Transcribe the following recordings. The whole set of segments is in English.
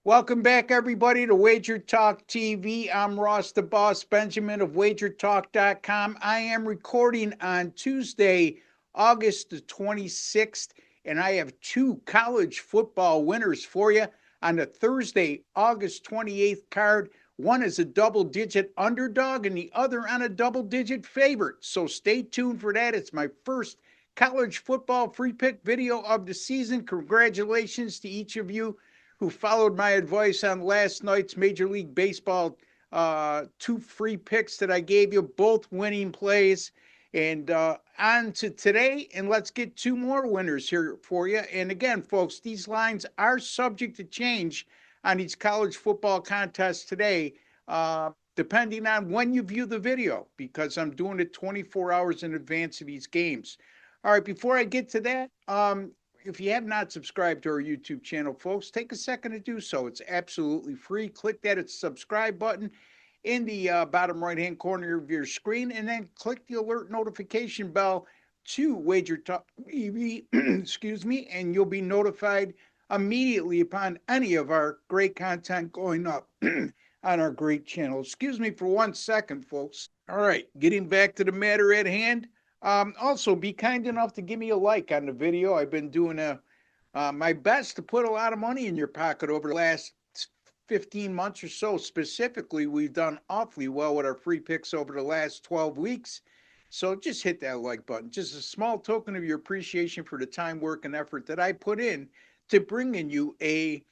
Welcome back, everybody, to WagerTalk TV. I'm Ross the Boss Benjamin of WagerTalk.com. I am recording on Tuesday, August the 26th, and I have two college football winners for you on the Thursday, August 28th card. One is a double digit underdog, and the other on a double digit favorite. So stay tuned for that. It's my first college football free pick video of the season. Congratulations to each of you who followed my advice on last night's Major League Baseball two free picks that I gave you, both winning plays. And on to today, and let's get two more winners here for you. And again, folks, these lines are subject to change on these college football contests today, depending on when you view the video, because I'm doing it 24 hours in advance of these games. All right, before I get to that, if you have not subscribed to our YouTube channel, folks, take a second to do so. It's absolutely free. Click that subscribe button in the bottom right-hand corner of your screen, and then click the alert notification bell to WagerTalk TV, excuse me, and you'll be notified immediately upon any of our great content going up on our great channel. Excuse me for 1 second, folks. All right, getting back to the matter at hand. Also, be kind enough to give me a like on the video. I've been doing my best to put a lot of money in your pocket over the last 15 months or so. Specifically, we've done awfully well with our free picks over the last 12 weeks. So just hit that like button. Just a small token of your appreciation for the time, work, and effort that I put in to bringing you a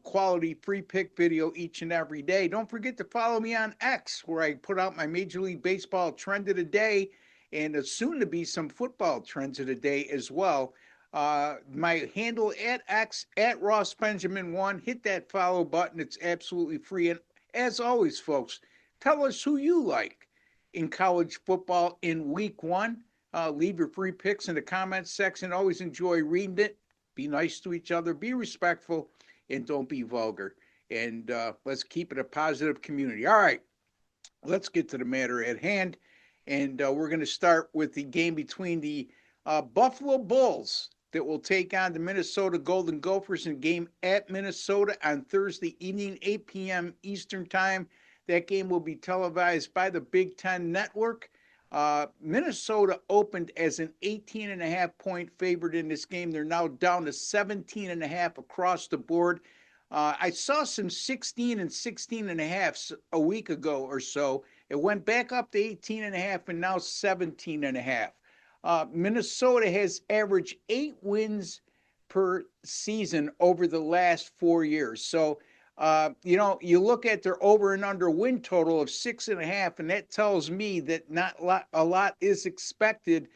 quality free pick video each and every day. Don't forget to follow me on X, where I put out my Major League Baseball trend of the day and soon to be some football trends of the day as well. My handle at X at Ross Benjamin 1. Hit that follow button. It's absolutely free. And as always, folks, tell us who you like in college football in week one. Leave your free picks in the comments section. Always enjoy reading it. Be nice to each other. Be respectful. And don't be vulgar. And let's keep it a positive community. All right, let's get to the matter at hand. And we're going to start with the game between the Buffalo Bulls that will take on the Minnesota Golden Gophers in a game at Minnesota on Thursday evening, 8 p.m. Eastern Time. That game will be televised by the Big Ten Network. Minnesota opened as an 18.5-point favorite in this game. They're now down to 17.5 across the board. I saw some 16 and 16.5 a week ago or so. It went back up to 18.5 and now 17.5. Minnesota has averaged 8 wins per season over the last 4 years. So, you look at their over and under win total of 6.5, and that tells me that not a lot is expected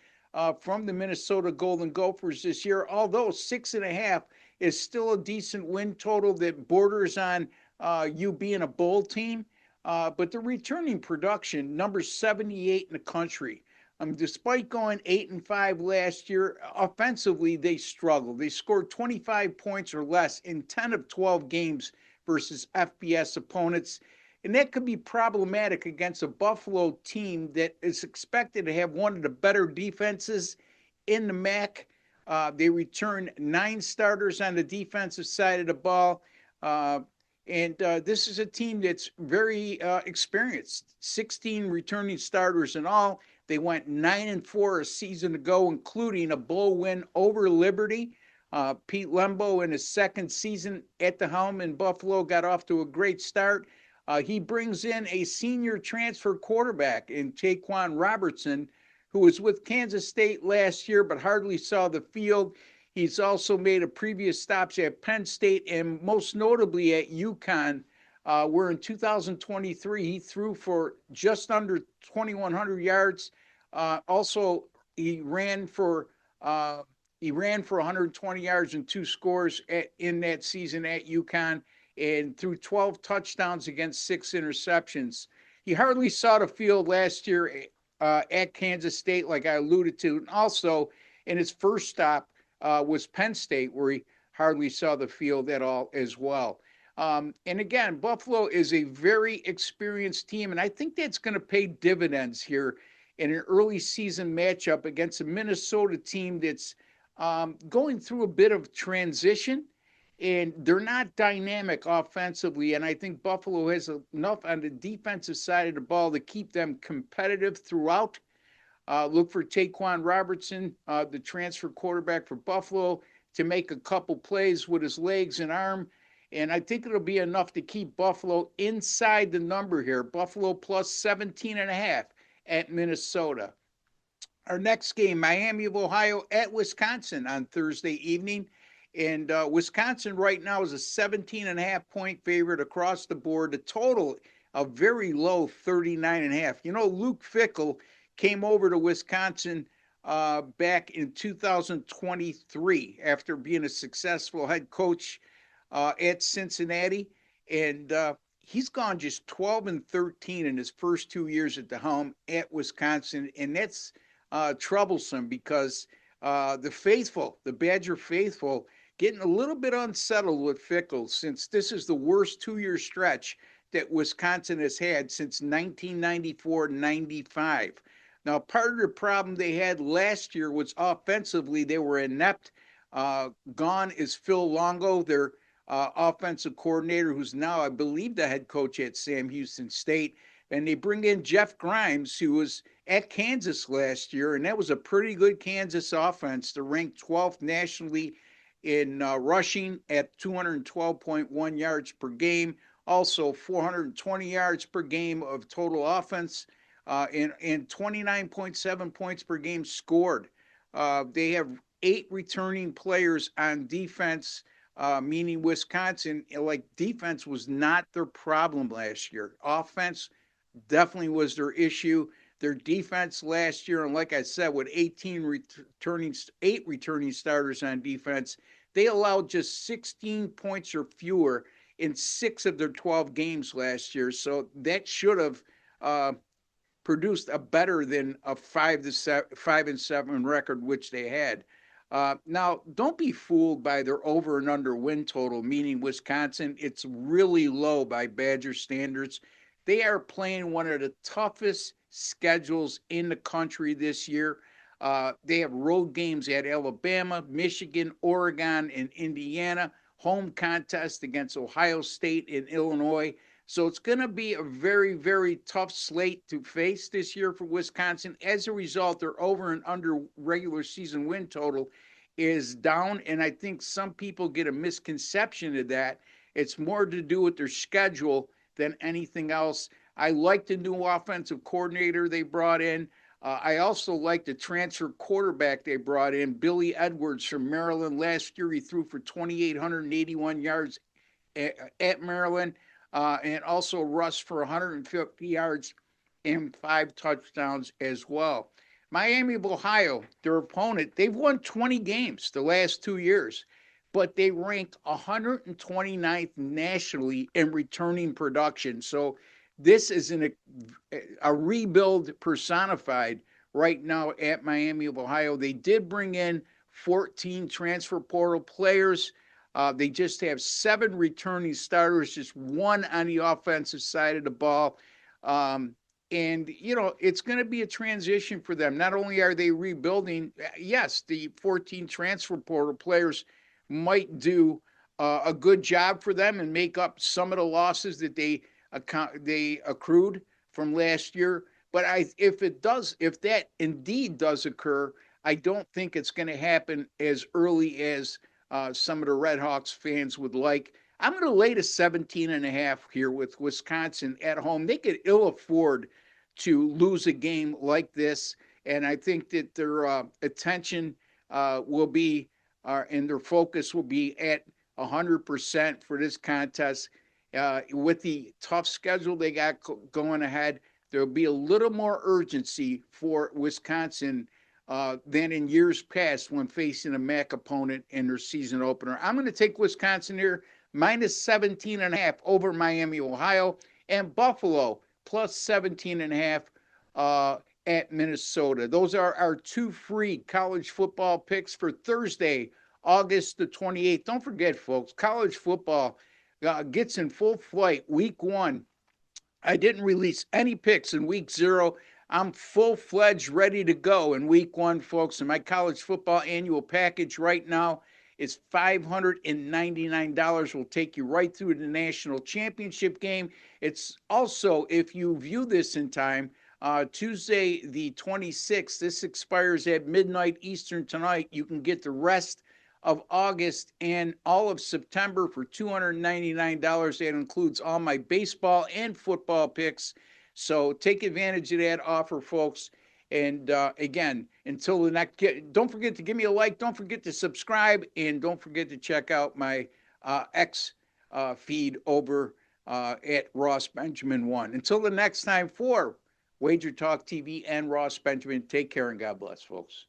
from the Minnesota Golden Gophers this year, although 6.5 is still a decent win total that borders on you being a bowl team. But the returning production, number 78 in the country. Despite going 8-5 last year, offensively they struggled. They scored 25 points or less in 10 of 12 games versus FBS opponents. And that could be problematic against a Buffalo team that is expected to have one of the better defenses in the MAC. They returned 9 starters on the defensive side of the ball. And this is a team that's very experienced. 16 returning starters in all. They went 9-4 a season ago, including a bowl win over Liberty. Pete Lembo, in his second season at the helm in Buffalo, got off to a great start. He brings in a senior transfer quarterback in Taquan Robertson, who was with Kansas State last year but hardly saw the field. He's also made a previous stops at Penn State and most notably at UConn, where in 2023 he threw for just under 2,100 yards. Also, he ran for 120 yards and 2 scores in that season at UConn and threw 12 touchdowns against 6 interceptions. He hardly saw the field last year at Kansas State, like I alluded to, and also in his first stop was Penn State, where he hardly saw the field at all as well. And again, Buffalo is a very experienced team, and I think that's going to pay dividends here in an early season matchup against a Minnesota team that's going through a bit of transition and they're not dynamic offensively. And I think Buffalo has enough on the defensive side of the ball to keep them competitive throughout. Look for Taquan Robertson, the transfer quarterback for Buffalo, to make a couple plays with his legs and arm. And I think it'll be enough to keep Buffalo inside the number here. Buffalo plus 17 and a half at Minnesota. Our next game, Miami of Ohio at Wisconsin on Thursday evening. And Wisconsin right now is a 17 and a half point favorite across the board. The total a very low 39 and a half. You know, Luke Fickell came over to Wisconsin back in 2023 after being a successful head coach at Cincinnati. And he's gone just 12 and 13 in his first 2 years at the helm at Wisconsin. And that's troublesome because the faithful, the Badger faithful, getting a little bit unsettled with Fickell since this is the worst 2 year stretch that Wisconsin has had since 1994-95. Now, part of the problem they had last year was offensively, they were inept. Gone is Phil Longo, their offensive coordinator, who's now, I believe, the head coach at Sam Houston State. And they bring in Jeff Grimes, who was at Kansas last year, and that was a pretty good Kansas offense to rank 12th nationally in rushing at 212.1 yards per game, also 420 yards per game of total offense, and 29.7 points per game scored. They have 8 returning players on defense, meaning Wisconsin, like defense was not their problem last year. Offense definitely was their issue. Their defense last year, and like I said, with 8 returning starters on defense, they allowed just 16 points or fewer in 6 of their 12 games last year. So that should have produced a better than a 5-7 record, which they had. Now, don't be fooled by their over and under win total, meaning Wisconsin. It's really low by Badger standards. They are playing one of the toughest schedules in the country this year. They have road games at Alabama, Michigan, Oregon, and Indiana, home contest against Ohio State and Illinois. So it's going to be a very, very tough slate to face this year for Wisconsin. As a result, their over and under regular season win total is down. And I think some people get a misconception of that. It's more to do with their schedule than anything else. I like the new offensive coordinator they brought in. I also like the transfer quarterback they brought in, Billy Edwards from Maryland. Last year, he threw for 2,881 yards at Maryland, and also rushed for 150 yards and 5 touchdowns as well. Miami of Ohio, their opponent, they've won 20 games the last 2 years, but they rank 129th nationally in returning production. So this is a rebuild personified right now at Miami of Ohio. They did bring in 14 transfer portal players. They just have 7 returning starters, just 1 on the offensive side of the ball. And, you know, it's going to be a transition for them. Not only are they rebuilding, yes, the 14 transfer portal players might do a good job for them and make up some of the losses that they accrued from last year. But if that indeed does occur, I don't think it's going to happen as early as some of the Red Hawks fans would like. I'm going to lay to 17 and a half here with Wisconsin at home. They could ill afford to lose a game like this. And I think that their attention will be, and their focus will be at 100% for this contest. With the tough schedule they got going ahead, there'll be a little more urgency for Wisconsin than in years past when facing a MAC opponent in their season opener. I'm going to take Wisconsin here, minus 17 and a half over Miami, Ohio, and Buffalo plus 17 and a half at Minnesota. Those are our 2 free college football picks for Thursday, August the 28th. Don't forget, folks, college football gets in full flight week 1. I didn't release any picks in week 0. I'm full-fledged ready to go in week 1, folks. And my college football annual package right now is $599. Will take you right through the national championship game. It's also, if you view this in time, Tuesday the 26th, this expires at midnight Eastern tonight. You can get the rest of August and all of September for $299. That includes all my baseball and football picks. So take advantage of that offer, folks. And again, until the next, don't forget to give me a like. Don't forget to subscribe. And don't forget to check out my X feed over at Ross Benjamin 1. Until the next time, for Wager Talk TV and Ross Benjamin, take care and God bless, folks.